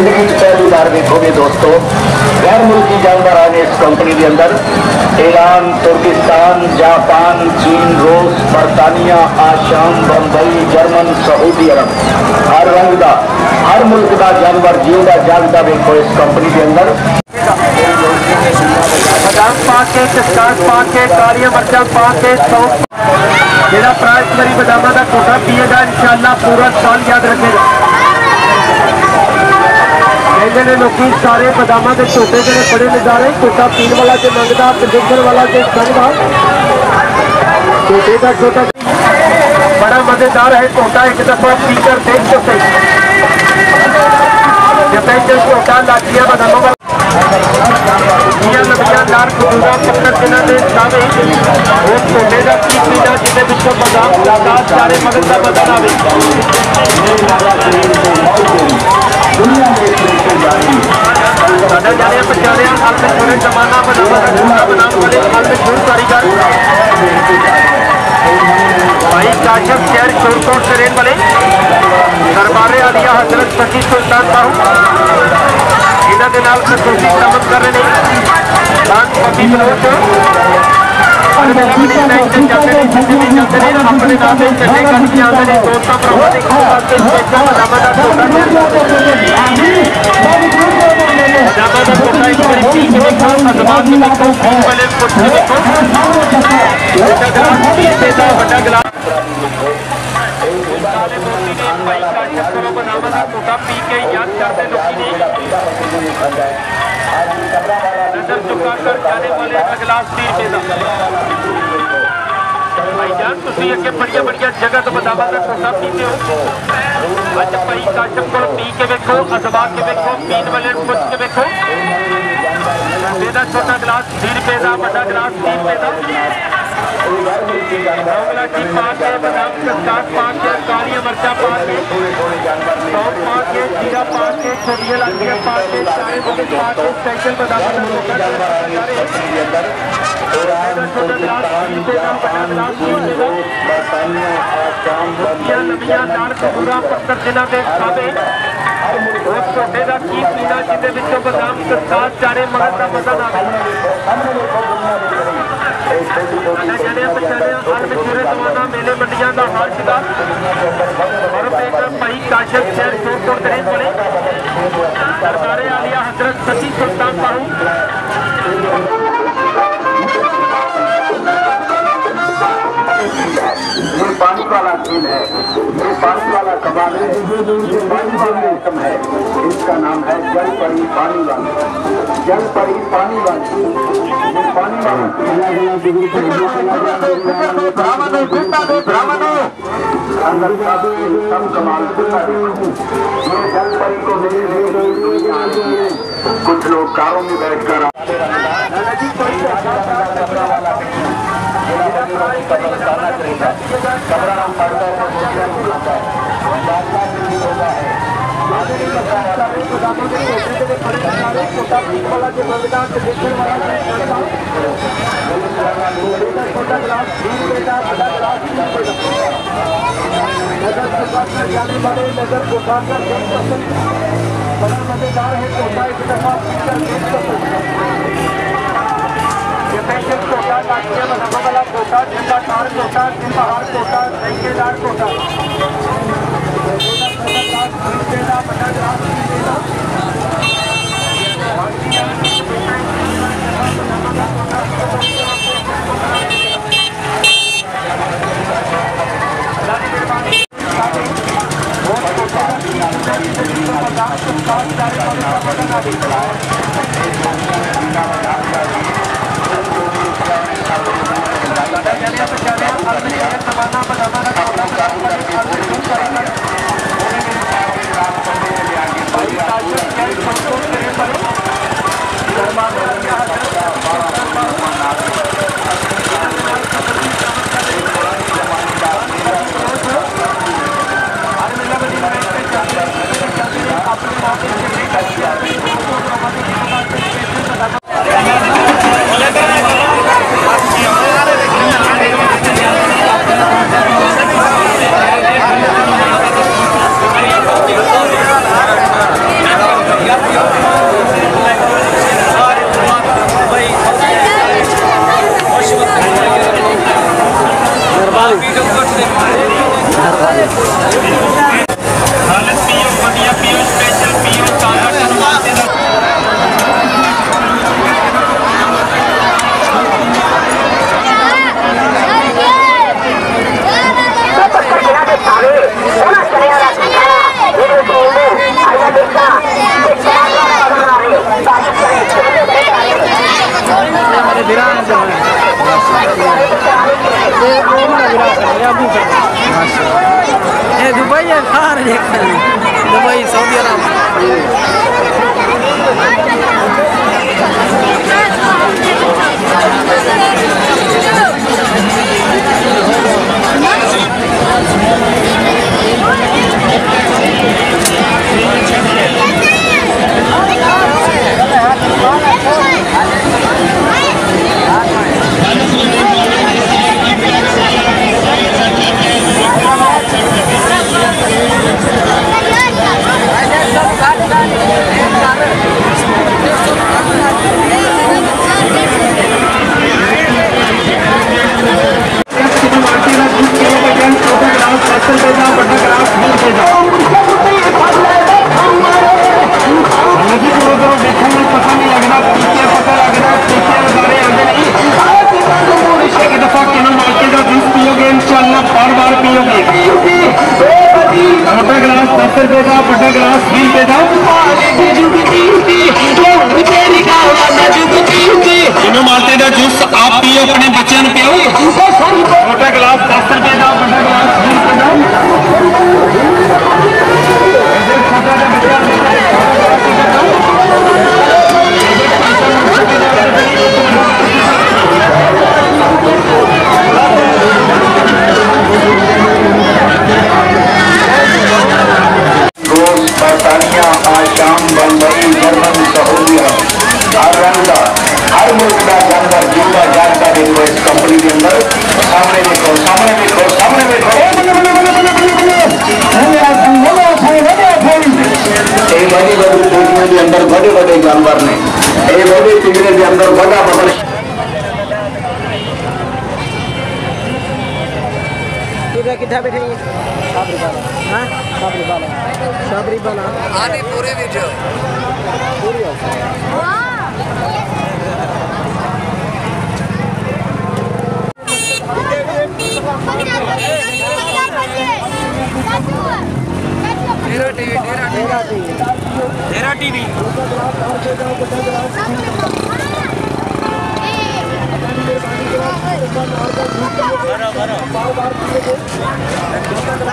जिंदगी पहली बार देखोगे दोस्तों गैर मुल्की जानवर आने इस कंपनी के अंदर। ईरान, तुर्किस्तान, जापान, चीन, रूस, बरतानिया, आसाम, बंबई, जर्मन, सऊदी अरब, हर रंग का हर मुल्क का जानवर जीवता जागता देखो इस कंपनी के अंदर। बादाम पा के, कस्कास पा के, कालिया मर्चा पा के, जेड़ा प्राइस मेरी बादामा का टोटा पिएगा इंशाअल्लाह पूरा साल याद रखेगा। कहते लोग सारे बादामा के टोटे जो बड़े नजारे टोटा पीन वाला से मंगता, प्रदूषण वाला से संगता, टोटे का छोटा बड़ा मजेदार है टोटा। एक दफा पीकर देख तो सही जब टोटा लाचिया बादामा वाला नबियादार खुदा पत्थर जिन्होंने सावे वो टोटे का की पीना जिन्हें विश्व बादाम लादात सारे मगज का बदन आवे साढ़ा जाने पचाने हाल में छोड़े जमाना बनाम वाले हाल में छोड़ कारीगर भाई काशिफ शहर शोरकोट से रहने वाले दरबारे आलिया हजरत सची सुल्तान बाहू इन्हों के नाल खसूसी बरामद कर रहे हैं। दान पति बलोच अपने नाम से चले करके आते हैं दोस्तों प्रभु देखो बादामा का टोटा एक बार पी के देखो अजमान में देखो पहले कुछ देखो बड़ा गिलास बादामा का टोटा पी के याद करते नजर चुकाकर जाने वाले गिलास 30 रुपए का भाईजान तुम अगे बड़िया बड़िया जगह तो बादामा का टोटा पीते हो। अज भाई काशिफ को पी के वेखो अजमा के वेखो पीन वाले पुछ के वेखो छोटा गिलास 30 रुपए का बड़ा गिलास 30 रुपए का पा के बादाम कस्कास पा के कालिया मर्चा पा के सौंफ पा के जीरा पा के छोटी इलायचियां पा के सारे बुके पा के स्पेशल बादाम पूरा पत्थर जिन्हों के खावे उस छोटे का की पीना जिन्हें बादाम कस्कास चारे मगज का मजा ना मेले मंडिया का हाल सीगा और भाई काशिफ शहर शोरकोट से रहने वाले दरबारे आलिया हजरत सची सुल्तान बाहू ये पानी वाला खेल है, ये पानी वाला कबाब है, ये पानी वाला आइटम है। इसका नाम है जल परी पानी वाली, जल परी पानी वाली। ये पानी वाला अंदर सब कमाल ये जल परी को मिले कुछ लोग कारों में बैठकर बड़ा मजेदार है टोटा एक दफा टोटा लाचिया बादामा वाला टोटा झंडा कार टोटा पहाड़ टोटा ठेकेदार टोटा दुबई है बाहर दुबई सऊदी अरब माल्टे का जूस आप पियो अपने बच्चों को पियो छोटा गिलास 10 रुपए का बड़ा गिलास 12